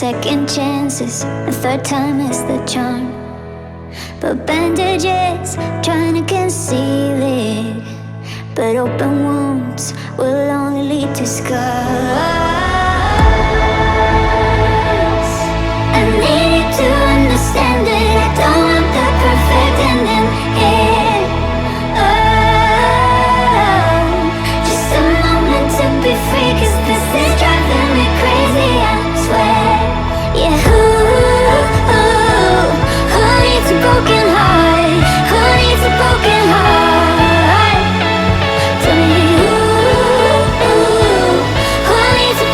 second chances, the third time is the charm. But bandages trying to conceal it, but open wounds will only lead to scars. I need you to understand that I don't want the perfect ending here. Oh, just a moment to be free, 'cause this is driving me crazy, I swear. Yeah, who needs a broken heart? Who needs a broken heart? Tell me who needs a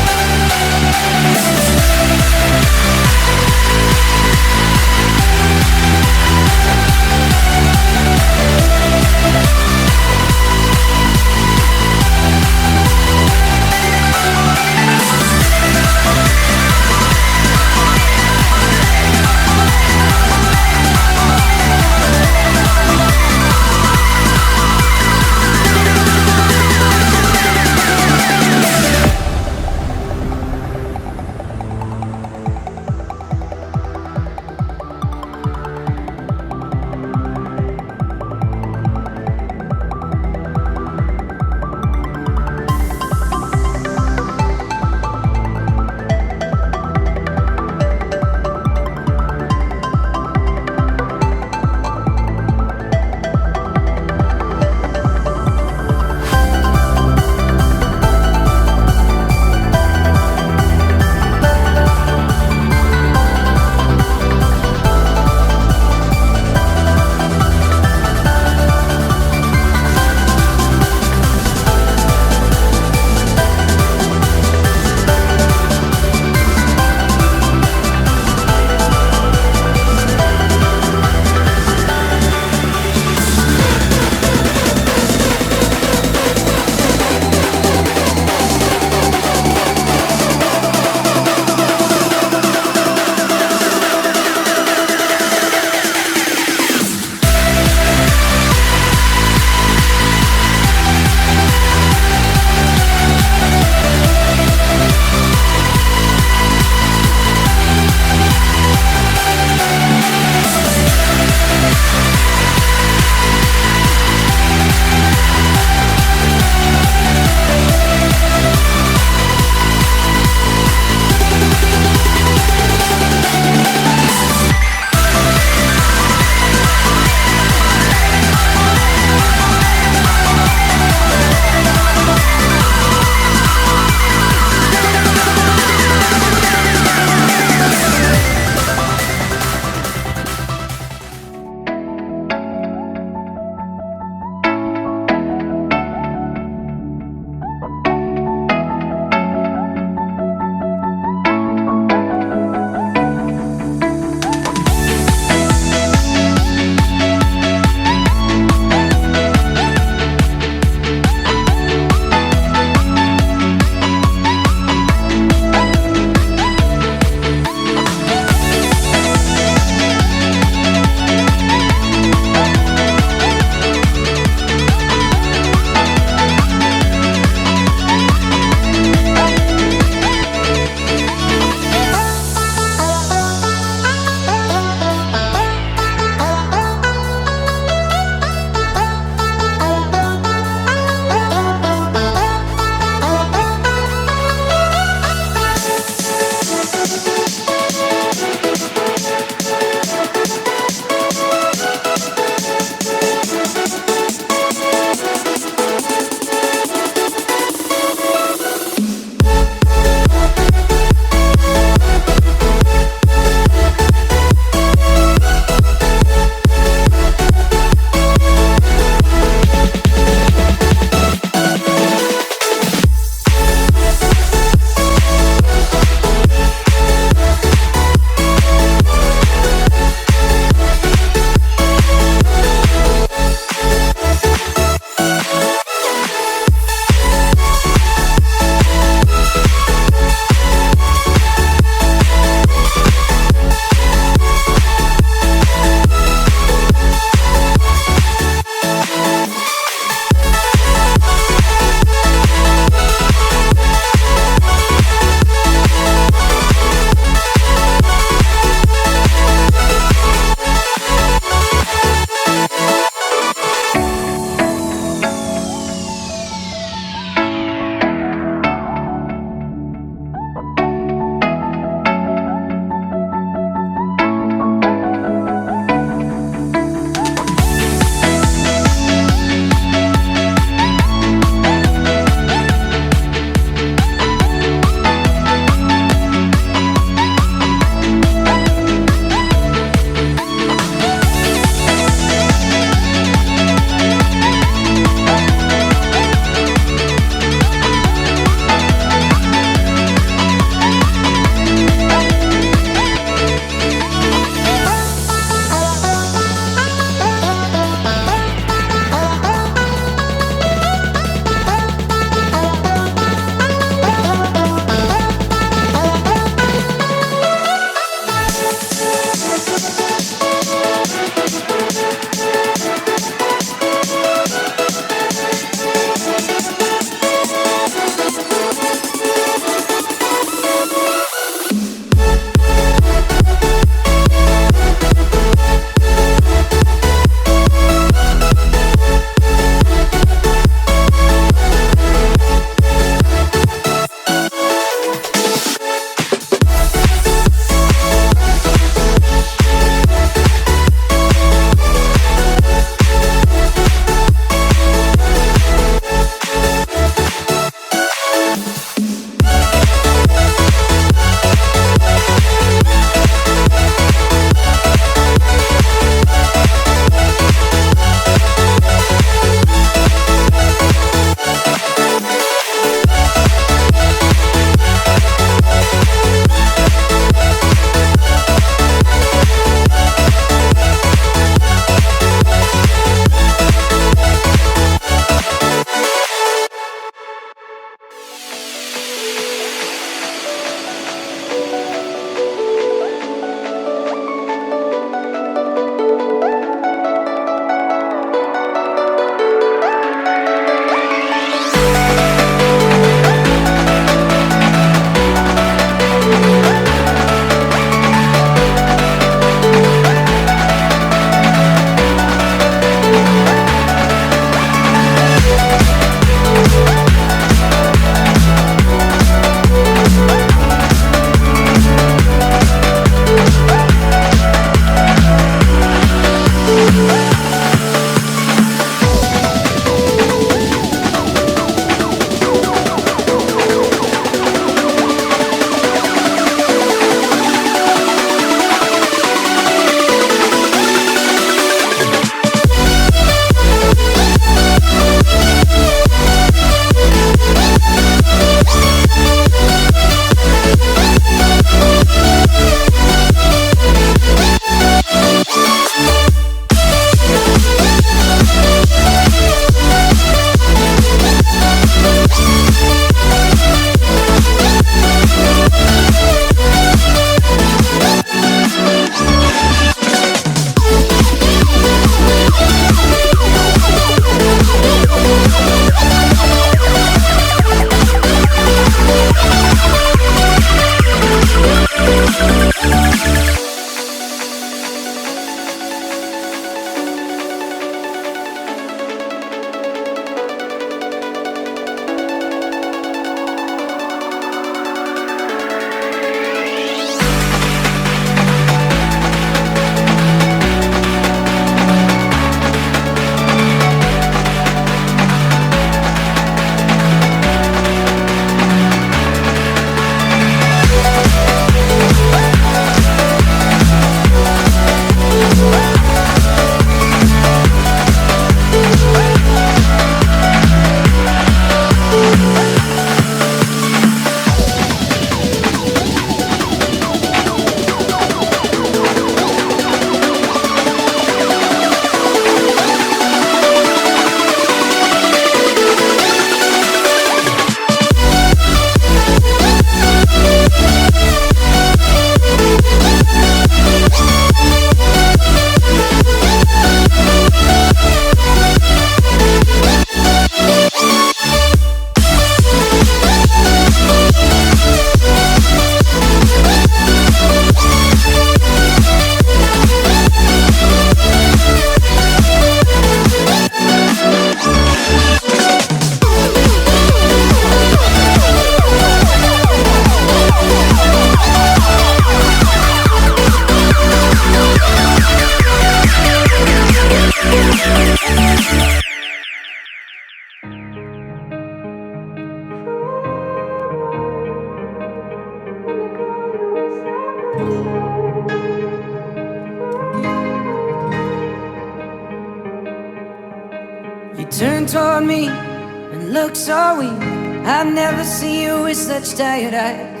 You turn toward me and look so weak. I've never seen you with such tired eyes.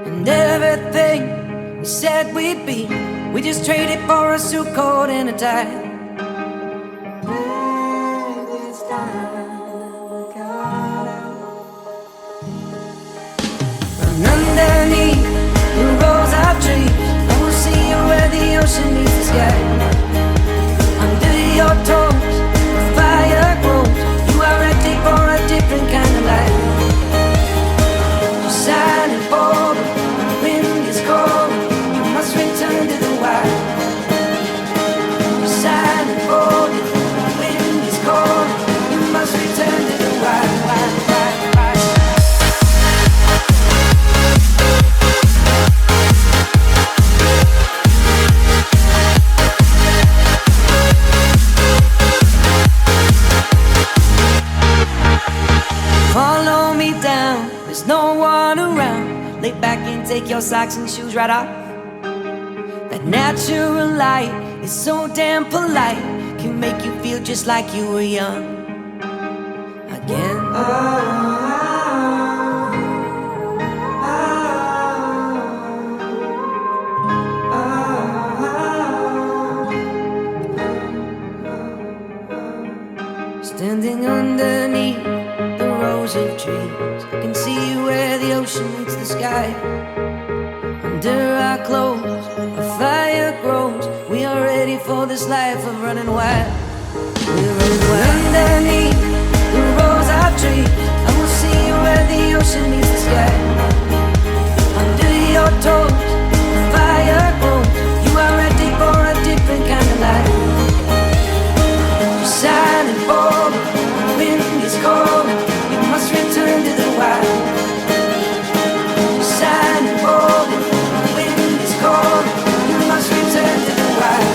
And everything we said we'd be, we just traded for a suit coat and a tie. And underneath the rows of trees, I will see you where the ocean meets the sky. Under your toes, the fire grows. You are ready for a different kind of life. You're silent for the wind is cold. You must return to the wild. You're silent for the wind is cold. You must return to the wild. Follow me down, there's no one around. Lay back and take your socks and shoes right off. That natural light is so damn polite, can make you feel just like you were young again. Standing underneath the rows of trees, I can see you where the ocean meets the sky. Under our clothes, a fire grows. We are ready for this life of running wild. We're running wild. Underneath the rows of trees, I will see you where the ocean meets the sky. Under your toes, the fire grows. You are ready for a different kind of life. You're silent for the wind is cold. You must return to the wild. You're silent for the wind is cold. You must return to the wild.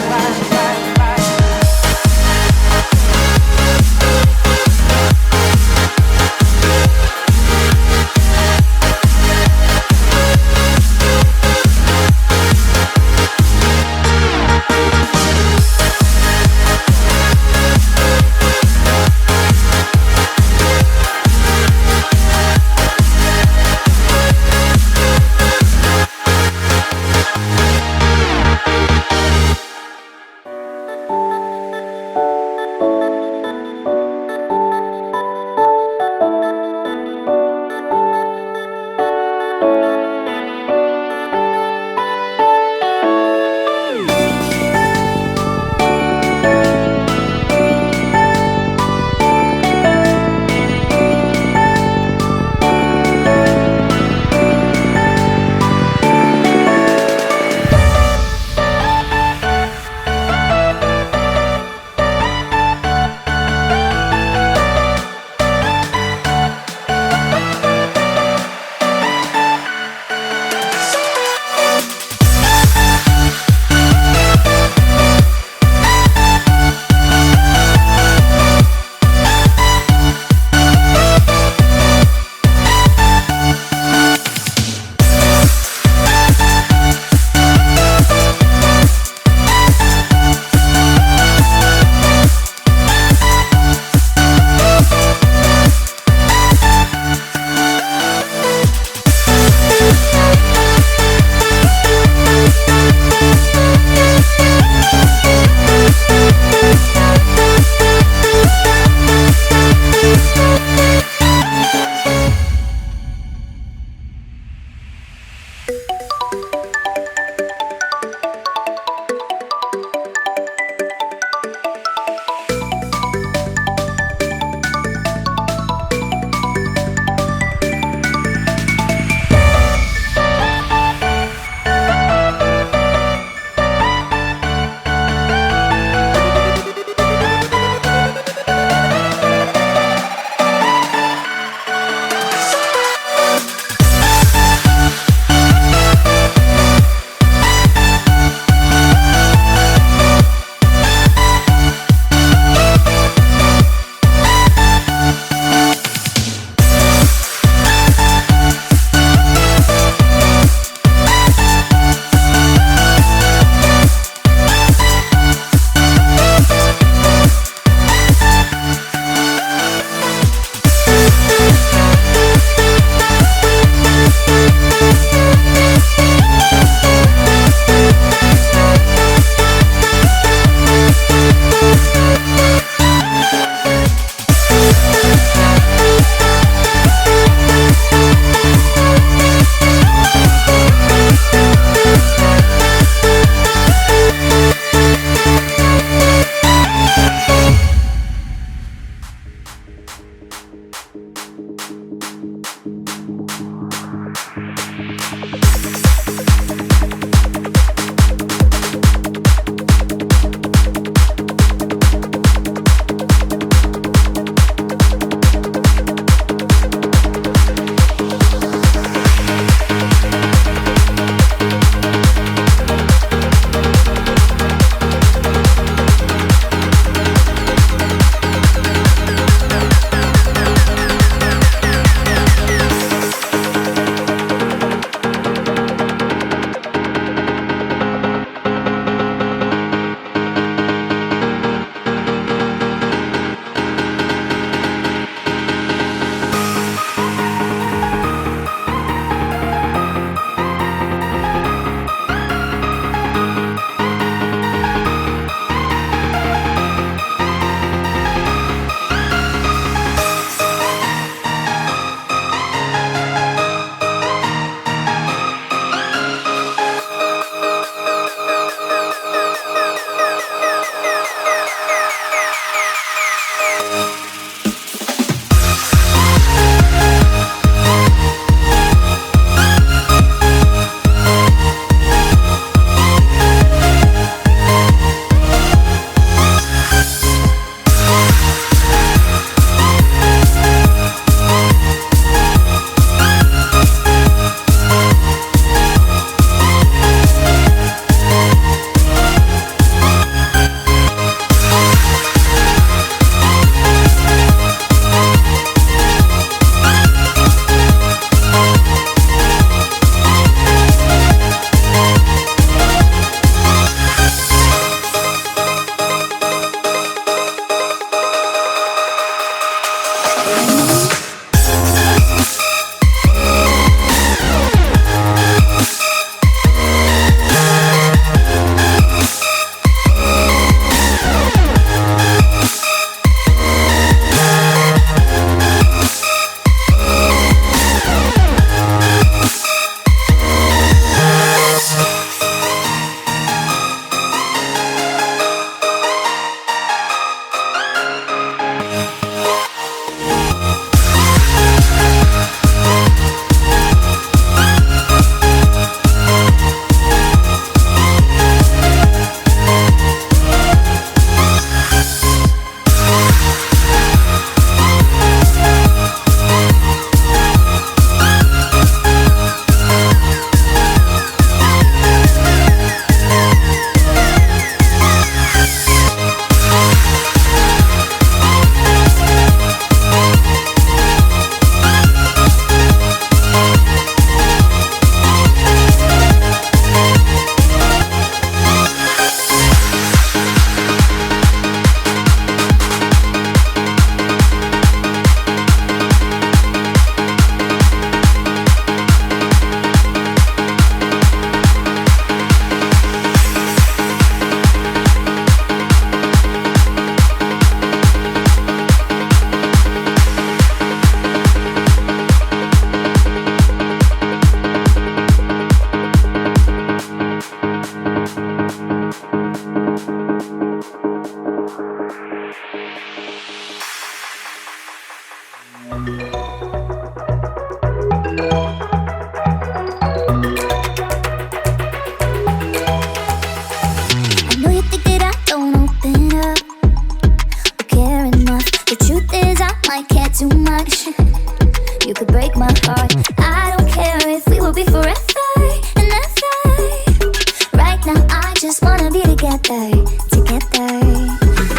together, together.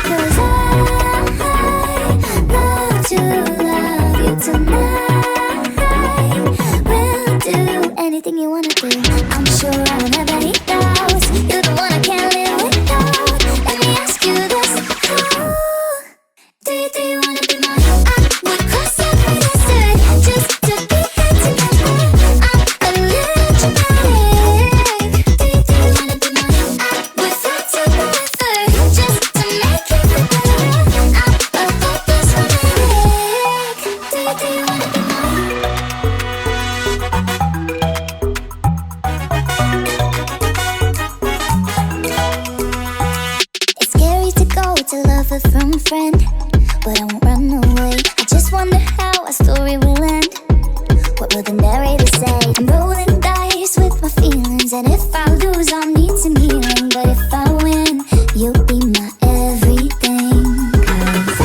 'Cause I love to love you tonight. We'll do anything you wanna do. I'm sure I will never need doubts. You're the one I can't live without. Let me ask you this: do you wanna be mine? I would cross every desert just to be here together. I'm electromagnetic. Do you wanna be mine? I would fly to wherever just to make it better. I'm a hopeless romantic. Do you wanna be mine? It's scary to go to love it from a friend, but I won't run away. I just wonder how our story will end. What will the narrator say? I'm rolling dice with my feelings, and if I lose, I'll need some healing. But if I win, you'll be my everything. 'Cause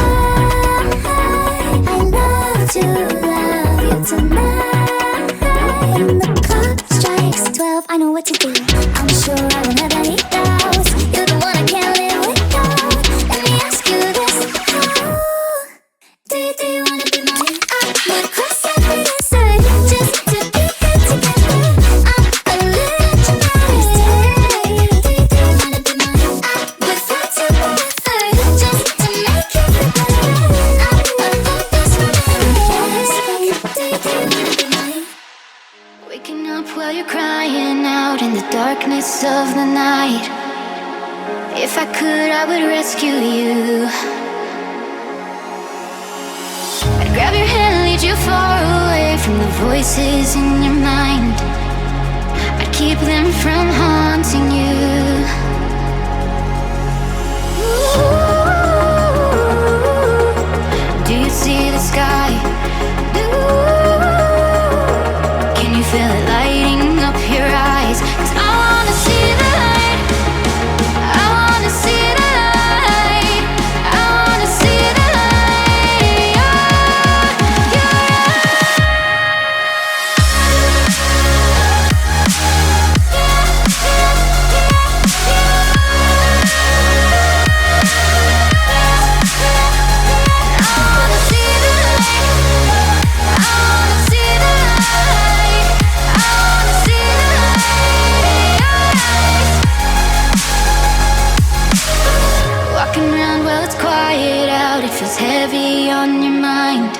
I love to love you tonight. When the clock strikes 12, I know what to do. I'm sure I will never need doubts. You're the one I can't live without. Let me ask you this: do you wanna be mine? I would cross every desert just to be here together. I'm electromagnetic. Do you wanna be mine? I would fly to wherever just to make it better. I'm a hopeless romantic. Do you wanna be mine? Waking up while you're crying out in the darkness of the night. If I could, I would rescue you. I'd grab your hand, lead you far away from the voices in your mind. I'd keep them from haunting you. Ooh, do you see the sky? Can you feel it lighting up your eyes? 'Cause I wanna see the light. I wanna see the light. I wanna see the light. Your walking around while it's quiet out, it feels heavy on your mind.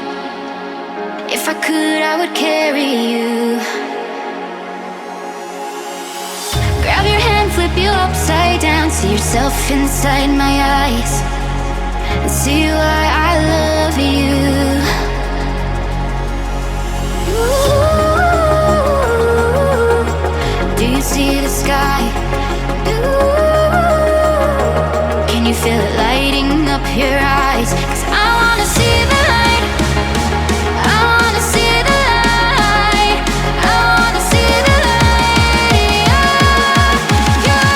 If I could, I would carry you. Grab your hand, flip you upside down, see yourself inside my eyes, and see why I love you. Ooh, do you see the sky? Can you feel it lighting up your eyes? 'Cause I wanna see the light. I wanna see the light. I wanna see the light. Your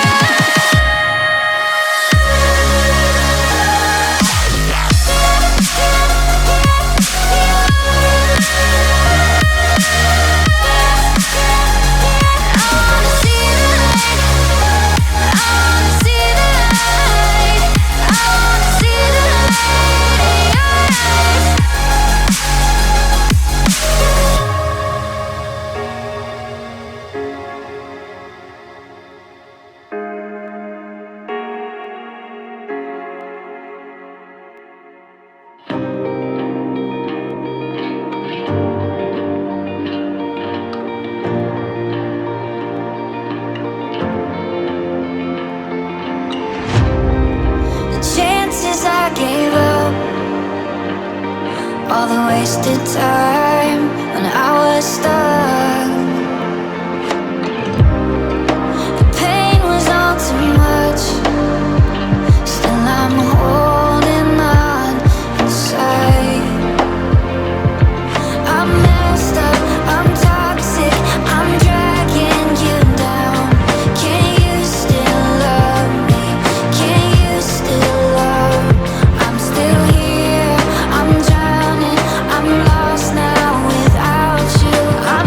all the wasted time when I was stuck. The pain was all too much. Still I'm holding on inside. I'm messed up, I'm toxic, I'm dragging you down. Can you still love me? Can you still love? I'm still here, I'm drowning, I'm lost now without you. I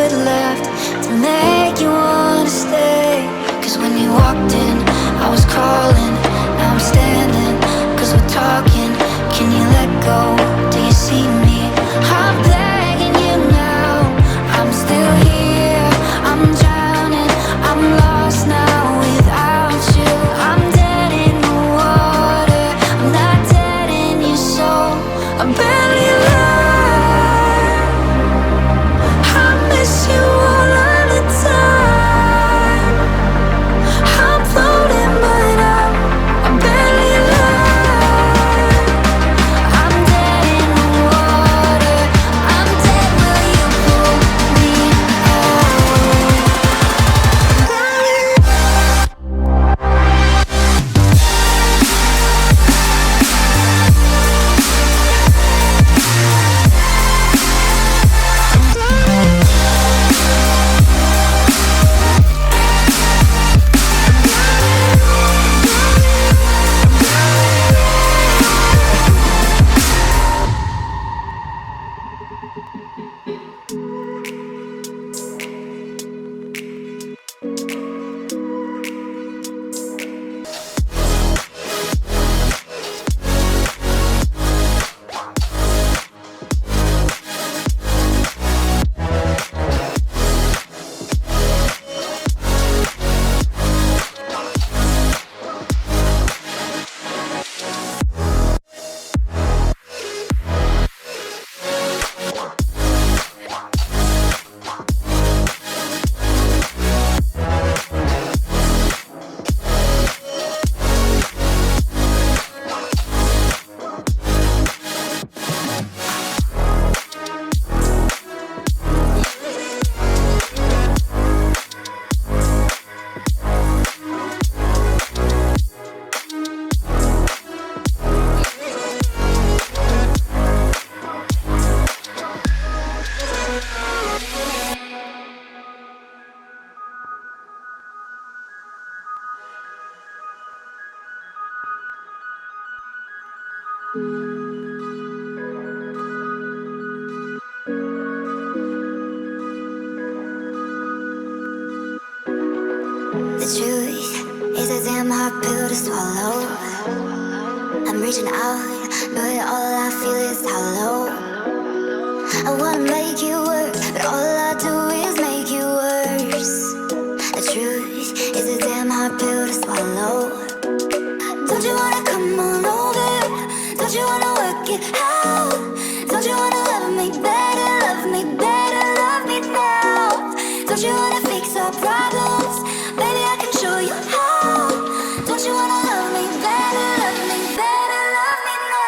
it left to make you wanna stay. Cause when you walked in, I was crawling, now I'm standing. Cause we're talking, can you let go? Do you see me? I'm begging you now, I'm still here, I'm drowning, I'm lost now without you. I'm dead in the water, I'm not dead in your soul. I barely lie, I miss you all of the time. I'm floating but I barely lie. I'm dead in the water, I'm dead, will you pull me The truth is a damn hard pill to swallow. I'm reaching out, but all I feel is hollow. I wanna make you work, but all I do is make you worse. The truth is a damn hard pill to swallow. Don't you wanna come on over? Don't you wanna work it out? Don't you wanna love me better, love me better, love me now? Don't you wanna fix our problems? Baby, I can show you how. Don't you wanna love me better, love me better, love me now?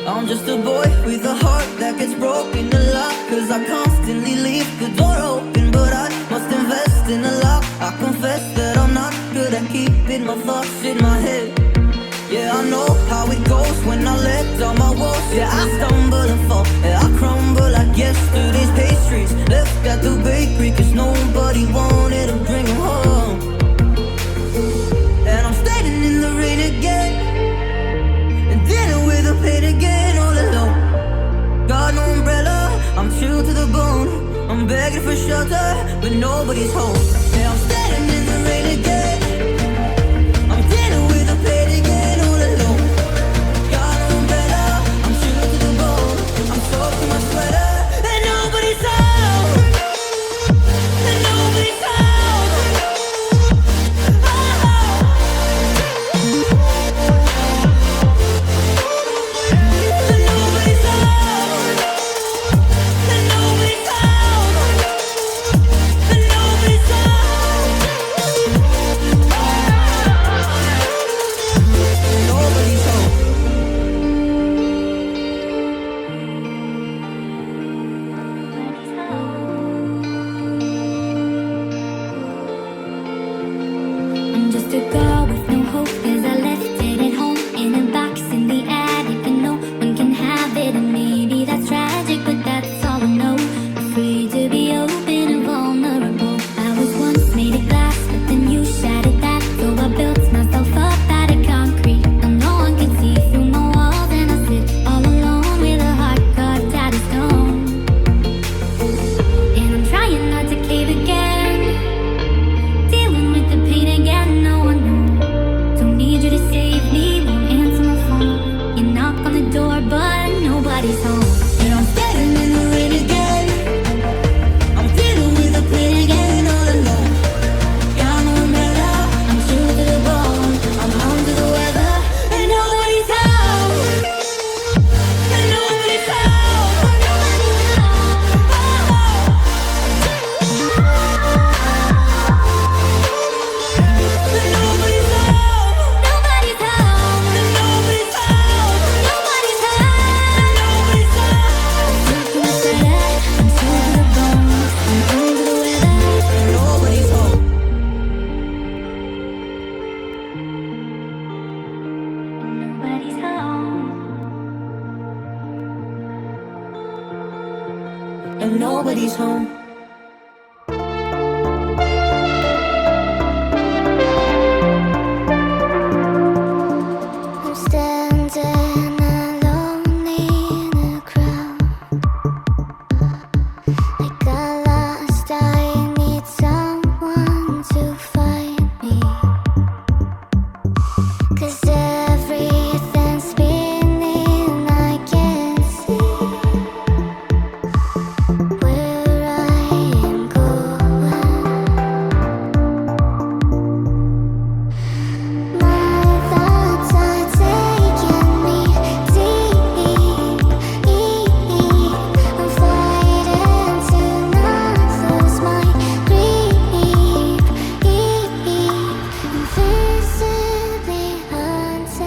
I'm just a boy with a heart that gets broken a lot. Cause I constantly leave the door open, but I must invest in a lock. I confess that I'm not good at keeping my thoughts in my head. Yeah, I know how it goes when I let down my walls. Yeah, I stumble and fall, yeah, I crumble like yesterday's pastries left at the bakery cause nobody wanted to bring them home. And I'm standing in the rain again, and dinner with a plate again, all alone. Got no umbrella, I'm chilled to the bone. I'm begging for shelter, but nobody's home. Yeah, I'm standing in the rain again, I'm dinner with a plate again, all alone. like nobody's home. I'm standing alone in a crowd. I got lost, I need someone to find me. 'Cause everything's spinning, I can't see where I am going. My thoughts are taking me deep. I'm fighting to not lose my grip. Invisibly hunting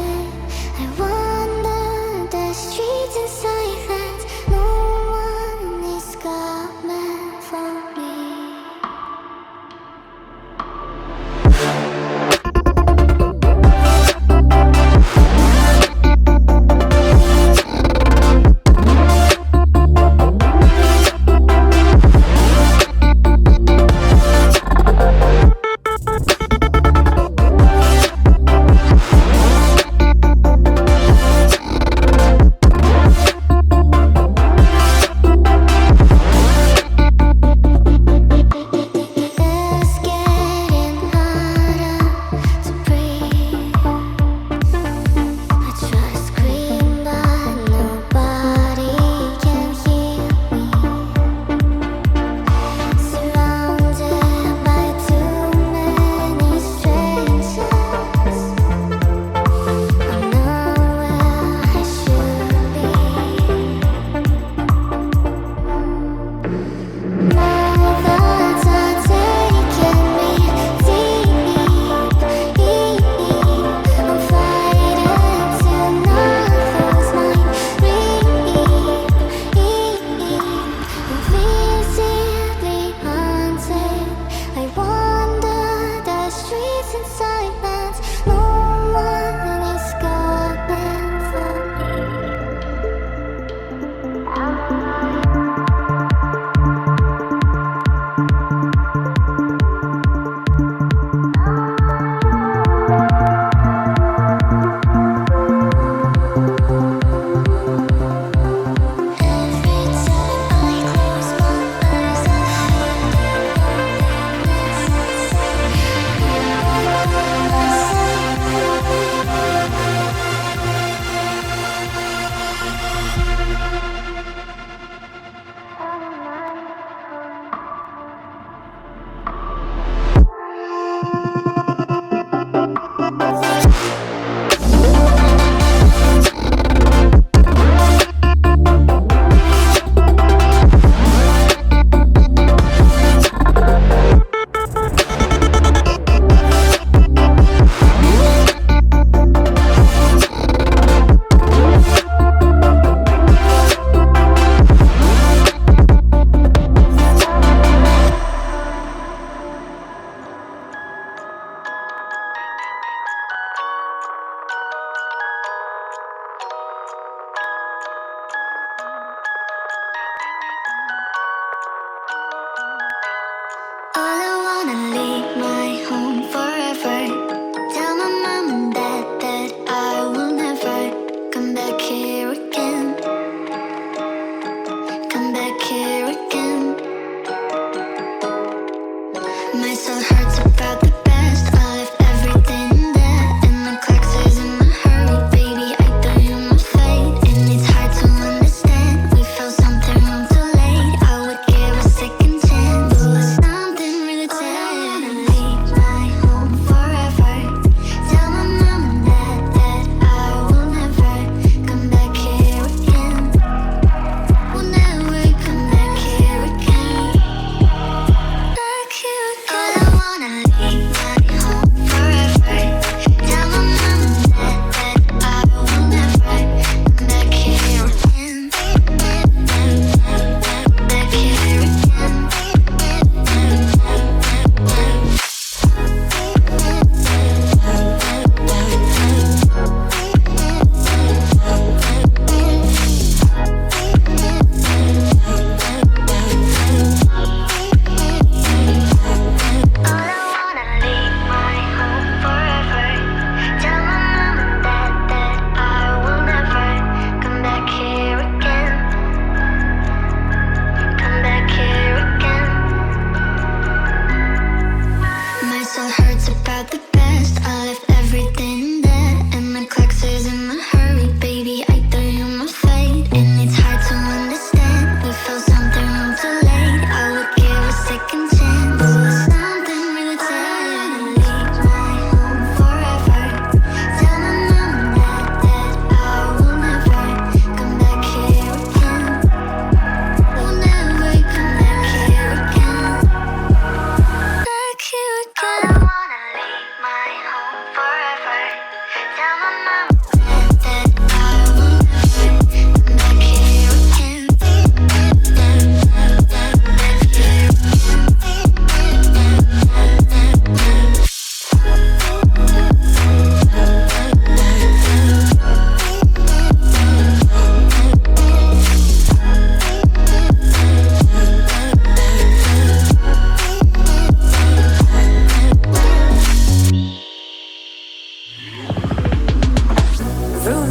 vroom.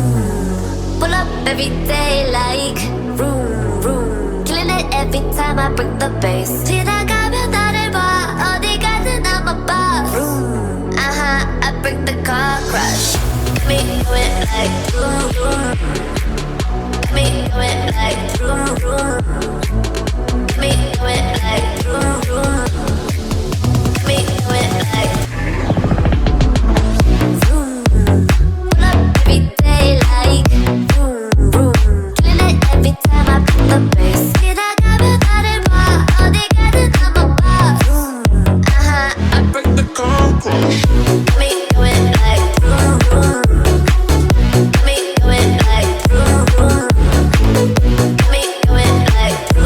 Pull up every day like vroom, vroom. Killing it every time I bring the bass. 지나가면 나를 봐. 어디 가든 I'm a boss. Vroom. I bring the car crash. Got me going like vroom, vroom. Got me going like vroom, vroom. Got me going like vroom, vroom. Got me going like vroom. Pull up every day like vroom, vroom. Killing it every time I put the bass. 지나가면 나를 봐. 어디 가든 I'm a boss. Vroom. I bring the car crash. Got me going like vroom, vroom. Got me going like vroom, vroom. Got me going like vroom.